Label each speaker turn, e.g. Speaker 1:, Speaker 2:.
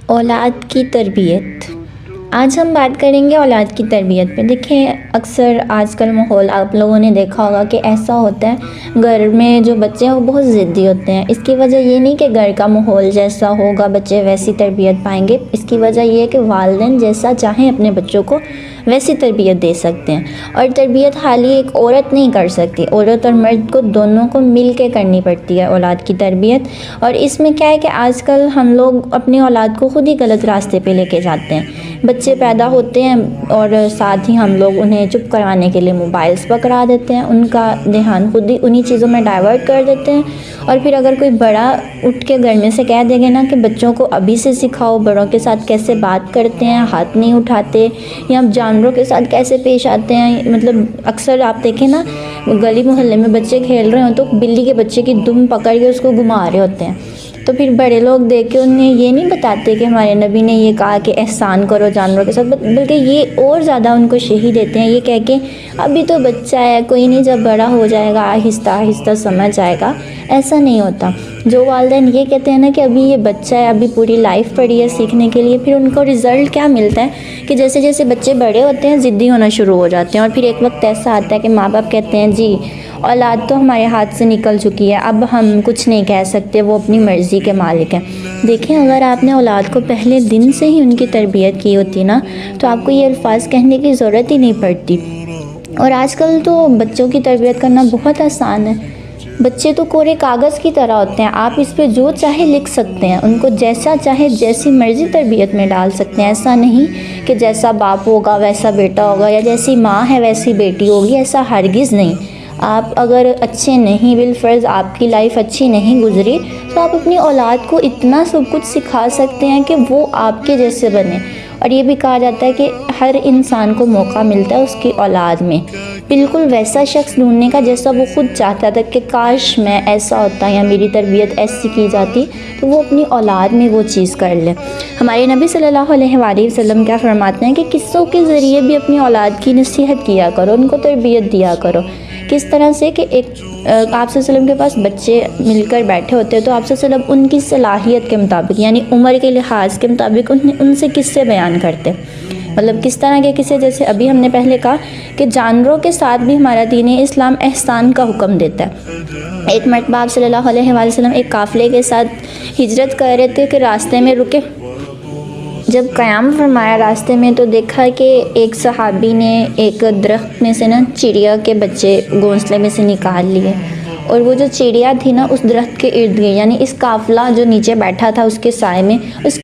Speaker 1: اولاد کی تربیت۔ آج ہم بات کریں گے اولاد کی تربیت پہ۔ دیکھیں، اکثر آج کل ماحول آپ لوگوں نے دیکھا ہوگا کہ ایسا ہوتا ہے، گھر میں جو بچے ہیں وہ بہت ضدی ہوتے ہیں۔ اس کی وجہ یہ نہیں کہ گھر کا ماحول جیسا ہوگا بچے ویسی تربیت پائیں گے، اس کی وجہ یہ ہے کہ والدین جیسا چاہیں اپنے بچوں کو ویسی تربیت دے سکتے ہیں۔ اور تربیت خالی ایک عورت نہیں کر سکتی، عورت اور مرد کو دونوں کو مل کے کرنی پڑتی ہے اولاد کی تربیت۔ اور اس میں کیا ہے کہ آج کل ہم لوگ اپنی اولاد کو خود ہی غلط راستے پہ لے کے جاتے ہیں۔ بچے پیدا ہوتے ہیں اور ساتھ ہی ہم لوگ انہیں چپ کروانے کے لیے موبائلز پکڑا دیتے ہیں، ان کا دھیان خود ہی انہی چیزوں میں ڈائیورٹ کر دیتے ہیں۔ اور پھر اگر کوئی بڑا اٹھ کے گھر میں سے کہہ دے گا نا کہ بچوں کو ابھی سے سکھاؤ بڑوں کے ساتھ کیسے بات کرتے ہیں، ہاتھ نہیں اٹھاتے، یا جانوروں کے ساتھ کیسے پیش آتے ہیں۔ مطلب اکثر آپ دیکھیں نا، گلی محلے میں بچے کھیل رہے ہوں تو بلی کے بچے کی دم پکڑ کے اس کو گھما رہے ہوتے ہیں، تو پھر بڑے لوگ دیکھ کے انہیں یہ نہیں بتاتے کہ ہمارے نبی نے یہ کہا کہ احسان کرو جانوروں کے ساتھ، بلکہ یہ اور زیادہ ان کو شہی دیتے ہیں، یہ کہہ کے ابھی تو بچہ ہے، کوئی نہیں، جب بڑا ہو جائے گا آہستہ آہستہ سمجھ آئے گا۔ ایسا نہیں ہوتا۔ جو والدین یہ کہتے ہیں نا کہ ابھی یہ بچہ ہے، ابھی پوری لائف پڑی ہے سیکھنے کے لیے، پھر ان کو رزلٹ کیا ملتا ہے کہ جیسے جیسے بچے بڑے ہوتے ہیں ضدی ہونا شروع ہو جاتے ہیں، اور پھر ایک وقت ایسا آتا ہے کہ ماں باپ کہتے ہیں جی اولاد تو ہمارے ہاتھ سے نکل چکی ہے، اب ہم کچھ نہیں کہہ سکتے، وہ اپنی مرضی کے مالک ہیں۔ دیکھیں، اگر آپ نے اولاد کو پہلے دن سے ہی ان کی تربیت کی ہوتی نا تو آپ کو یہ الفاظ کہنے کی ضرورت ہی نہیں پڑتی۔ اور آج کل تو بچوں کی تربیت کرنا بہت آسان ہے۔ بچے تو کورے کاغذ کی طرح ہوتے ہیں، آپ اس پہ جو چاہے لکھ سکتے ہیں، ان کو جیسا چاہے جیسی مرضی تربیت میں ڈال سکتے ہیں۔ ایسا نہیں کہ جیسا باپ ہوگا ویسا بیٹا ہوگا، یا جیسی ماں ہے ویسی بیٹی ہوگی، ایسا ہرگز نہیں۔ آپ اگر اچھے نہیں، بالفرض آپ کی لائف اچھی نہیں گزری، تو آپ اپنی اولاد کو اتنا سب کچھ سکھا سکتے ہیں کہ وہ آپ کے جیسے بنے۔ اور یہ بھی کہا جاتا ہے کہ ہر انسان کو موقع ملتا ہے اس کی اولاد میں بالکل ویسا شخص ڈھونڈنے کا جیسا وہ خود چاہتا تھا کہ کاش میں ایسا ہوتا یا میری تربیت ایسی کی جاتی، تو وہ اپنی اولاد میں وہ چیز کر لے۔ ہمارے نبی صلی اللہ علیہ وآلہ وسلم کیا فرماتے ہیں کہ قصوں کے ذریعے بھی اپنی اولاد کی نصیحت کیا کرو، ان کو تربیت دیا کرو۔ کس طرح سے کہ آپ صلی اللہ علیہ وسلم کے پاس بچے مل کر بیٹھے ہوتے تو آپ صلی اللہ علیہ وسلم ان کی صلاحیت کے مطابق، یعنی عمر کے لحاظ کے مطابق ان سے قصے بیان کرتے۔ مطلب کس طرح کے قصے؟ جیسے ابھی ہم نے پہلے کہا کہ جانوروں کے ساتھ بھی ہمارا دین اسلام احسان کا حکم دیتا ہے۔ ایک مرتبہ آپ صلی اللہ علیہ وآلہ وسلم ایک قافلے کے ساتھ ہجرت کر رہے تھے کہ راستے میں رکے، جب قیام فرمایا راستے میں تو دیکھا کہ ایک صحابی نے ایک درخت میں سے نا چڑیا کے بچے گھونسلے میں سے نکال لیے، اور وہ جو چڑیا تھی نا اس درخت کے ارد گرد، یعنی اس قافلہ جو نیچے بیٹھا تھا اس کے سائے میں، اس